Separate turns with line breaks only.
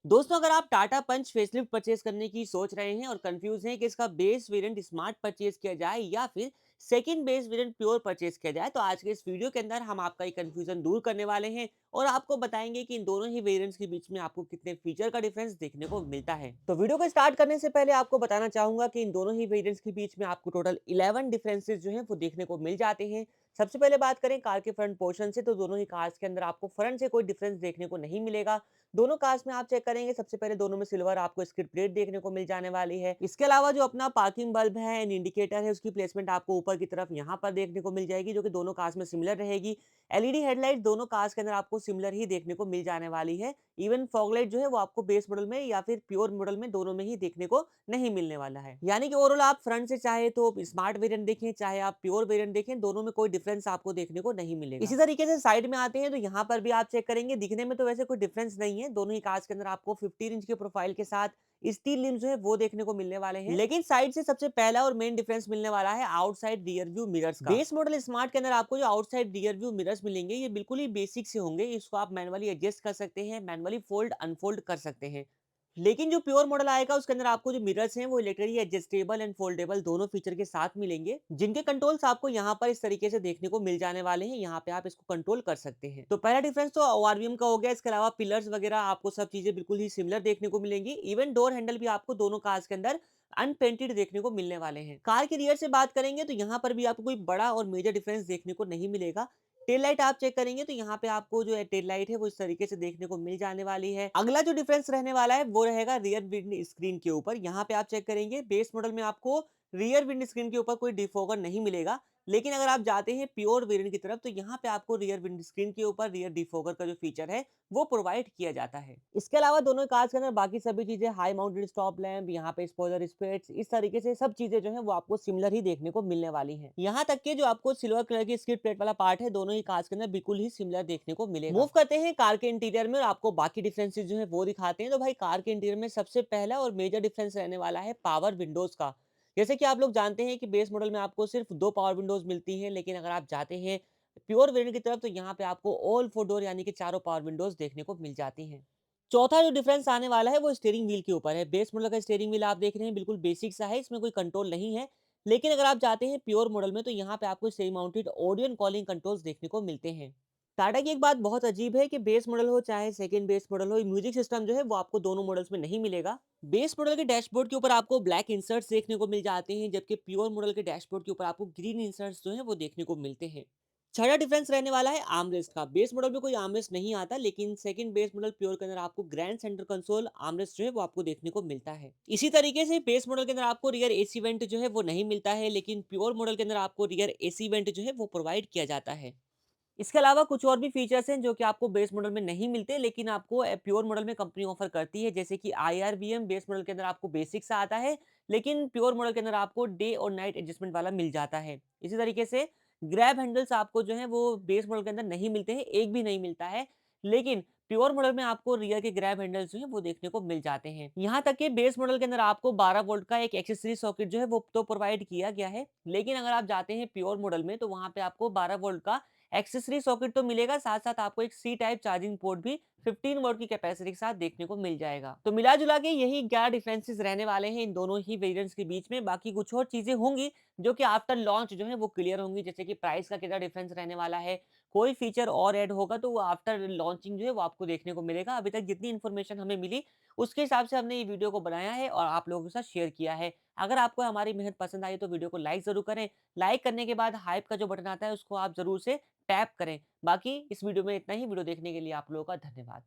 दोस्तों, अगर आप टाटा पंच फेसलिफ्ट परचेज करने की सोच रहे हैं और कंफ्यूज हैं कि इसका बेस वेरिएंट स्मार्ट परचेज किया जाए या फिर second base variant pure purchase किया जाए, तो आज के इस वीडियो के अंदर हम आपका ये कंफ्यूजन दूर करने वाले हैं और आपको बताएंगे कि इन दोनों ही वेरिएंट्स के बीच में आपको कितने फीचर का डिफरेंस देखने को मिलता है। तो वीडियो को स्टार्ट करने से पहले आपको बताना चाहूंगा कि इन दोनों ही वेरिएंट्स के बीच में आपको टोटल 11 डिफरेंसेस जो है वो देखने को मिल जाते हैं। सबसे पहले बात करें कार के फ्रंट पोर्शन से, तो दोनों ही कार्स के अंदर आपको फ्रंट से कोई डिफरेंस देखने को नहीं मिलेगा। दोनों कार्स में आप चेक करेंगे, सबसे पहले दोनों में सिल्वर आपको स्किड प्लेट देखने को मिल जाने वाली है। इसके अलावा जो अपना पार्किंग बल्ब है एंड इंडिकेटर है, उसकी प्लेसमेंट आपको ऊपर की तरफ यहाँ पर देखने को मिल जाएगी, जो कि दोनों कार्स में सिमिलर रहेगी। एलईडी हेडलाइट दोनों कार्स के अंदर आपको सिमिलर ही देखने को मिल जाने वाली है। इवन फॉग लाइट जो है वो आपको बेस मॉडल में या फिर प्योर मॉडल में दोनों में ही देखने को नहीं मिलने वाला है। यानी कि ओवरऑल आप फ्रंट से चाहे तो स्मार्ट वेरिएंट देखें, चाहे आप प्योर वेरिएंट देखें, दोनों में कोई डिफरेंस आपको देखने को नहीं मिलेगा। इसी तरीके से साइड में आते हैं तो यहाँ पर भी आप चेक करेंगे, दिखने में तो वैसे कोई डिफरेंस नहीं है। दोनों ही कार्स के अंदर आपको 15 इंच के प्रोफाइल के साथ स्टील लिम्स जो है वो देखने को मिलने वाले हैं। लेकिन साइड से सबसे पहला और मेन डिफरेंस मिलने वाला है आउटसाइड रियर व्यू मिरर्स का। बेस मॉडल स्मार्ट के अंदर आपको जो आउटसाइड रियर व्यू मिरर्स मिलेंगे, ये बिल्कुल ही बेसिक से होंगे। इसको आप मैनुअली एडजस्ट कर सकते हैं, मैनुअली फोल्ड अनफोल्ड कर सकते हैं। लेकिन जो प्योर मॉडल आएगा उसके अंदर आपको जो मिरर्स हैं वो इलेक्ट्रिकली एडजस्टेबल एंड फोल्डेबल दोनों फीचर के साथ मिलेंगे, जिनके कंट्रोल्स आपको यहाँ पर इस तरीके से देखने को मिल जाने वाले हैं। यहाँ पे आप इसको कंट्रोल कर सकते हैं। तो पहला डिफरेंस तो ओआरवीएम का हो गया। इसके अलावा पिलर्स वगैरह आपको सब चीजें बिल्कुल ही सिमिलर देखने को मिलेंगी। इवन डोर हैंडल भी आपको दोनों कार्स के अंदर अनपेंटेड देखने को मिलने वाले हैं। कार के रियर से बात करेंगे तो यहाँ पर भी आपको कोई बड़ा और मेजर डिफरेंस देखने को नहीं मिलेगा। टेल लाइट आप चेक करेंगे तो यहाँ पे आपको जो है टेल लाइट है वो इस तरीके से देखने को मिल जाने वाली है। अगला जो डिफरेंस रहने वाला है वो रहेगा रियर विंड स्क्रीन के ऊपर। यहाँ पे आप चेक करेंगे, बेस मॉडल में आपको रियर विंड स्क्रीन के ऊपर कोई डिफोगर नहीं मिलेगा। लेकिन अगर आप जाते हैं प्योर वेरिएंट की तरफ तो यहाँ पे आपको रियर विंड स्क्रीन के ऊपर रियर डिफोगर का जो फीचर है वो प्रोवाइड किया जाता है। इसके अलावा दोनों कार्स के अंदर बाकी सभी चीजें, हाई माउंटेड स्टॉप लैम्प, यहाँ पे स्पॉइलर स्पेट्स, इस तरीके से सब चीजें जो है वो आपको सिमिलर ही देखने को मिलने वाली हैं। यहाँ तक कि जो आपको सिल्वर कलर की स्किड प्लेट वाला पार्ट है, दोनों ही कार्स के अंदर बिल्कुल ही सिमिलर देखने को मिलेगा। मूव करते हैं कार के इंटीरियर में और आपको बाकी डिफरेंसेस जो है वो दिखाते हैं। तो भाई, कार के इंटीरियर में सबसे पहला और मेजर डिफरेंस रहने वाला है पावर विंडोज का। जैसे कि आप लोग जानते हैं कि बेस मॉडल में आपको सिर्फ 2 पावर विंडोज मिलती हैं, लेकिन अगर आप जाते हैं प्योर वेरिएंट की तरफ तो यहाँ पे आपको ऑल 4 डोर यानी कि चारों पावर विंडोज देखने को मिल जाती हैं। चौथा जो डिफरेंस आने वाला है वो स्टीयरिंग व्हील के ऊपर है। बेस मॉडल का स्टीयरिंग व्हील आप देख रहे हैं बिल्कुल बेसिक सा है, इसमें कोई कंट्रोल नहीं है। लेकिन अगर आप जाते हैं प्योर मॉडल में तो यहाँ पे आपको semi mounted audio and calling controls देखने को मिलते हैं। टाटा की एक बात बहुत अजीब है कि बेस मॉडल हो चाहे सेकंड बेस मॉडल हो, म्यूजिक सिस्टम जो है वो आपको दोनों मॉडल्स में नहीं मिलेगा। बेस मॉडल के डैशबोर्ड के ऊपर आपको ब्लैक इंसर्ट्स देखने को मिल जाते हैं, जबकि प्योर मॉडल के डैशबोर्ड के ऊपर आपको ग्रीन इंसर्ट्स जो है वो देखने को मिलते हैं। छठा डिफरेंस रहने वाला है आर्मरेस्ट का। बेस मॉडल में कोई आर्मरेस्ट नहीं आता, लेकिन सेकंड बेस मॉडल प्योर के अंदर आपको ग्रैंड सेंटर कंसोल आर्मरेस्ट जो है वो आपको देखने को मिलता है। इसी तरीके से बेस मॉडल के अंदर आपको रियर एसी वेंट जो है वो नहीं मिलता है, लेकिन प्योर मॉडल के अंदर आपको रियर एसी वेंट जो है वो प्रोवाइड किया जाता है। इसके अलावा कुछ और भी फीचर्स हैं जो कि आपको बेस मॉडल में नहीं मिलते, लेकिन आपको प्योर मॉडल में कंपनी ऑफर करती है। जैसे कि आईआरवीएम बेस मॉडल के अंदर आपको बेसिक सा आता है, लेकिन प्योर मॉडल के अंदर आपको डे और नाइट एडजस्टमेंट वाला मिल जाता है। इसी तरीके से ग्रैब हैंडल्स आपको जो है वो बेस मॉडल के अंदर नहीं मिलते हैं, एक भी नहीं मिलता है। लेकिन प्योर मॉडल में आपको रियर के ग्रैब हैंडल्स जो है वो देखने को मिल जाते हैं। यहाँ तक कि बेस मॉडल के अंदर आपको 12 वोल्ट का एक एक्सेसरी सॉकेट जो है वो तो प्रोवाइड किया गया है। लेकिन अगर आप जाते हैं प्योर मॉडल में तो वहां पे आपको 12 वोल्ट का एक्सेसरी सॉकेट तो मिलेगा, साथ साथ आपको एक सी टाइप चार्जिंग पोर्ट भी 15 वोल्ट की कैपेसिटी के साथ देखने को मिल जाएगा। तो मिला जुला के यही 11 डिफरेंसेस रहने वाले हैं इन दोनों ही वेरिएंट्स के बीच में। बाकी कुछ और चीजें होंगी जो कि आफ्टर लॉन्च जो है वो क्लियर होंगी, जैसे कि प्राइस का कितना डिफरेंस रहने वाला है, कोई फीचर और ऐड होगा तो वो आफ्टर लॉन्चिंग जो है वो आपको देखने को मिलेगा। अभी तक जितनी इन्फॉर्मेशन हमें मिली उसके हिसाब से हमने ये वीडियो को बनाया है और आप लोगों के साथ शेयर किया है। अगर आपको हमारी मेहनत पसंद आई तो वीडियो को लाइक जरूर करें। लाइक करने के बाद हाइप का जो बटन आता है उसको आप जरूर से टैप करें। बाकी इस वीडियो में इतना ही। वीडियो देखने के लिए आप लोगों का धन्यवाद।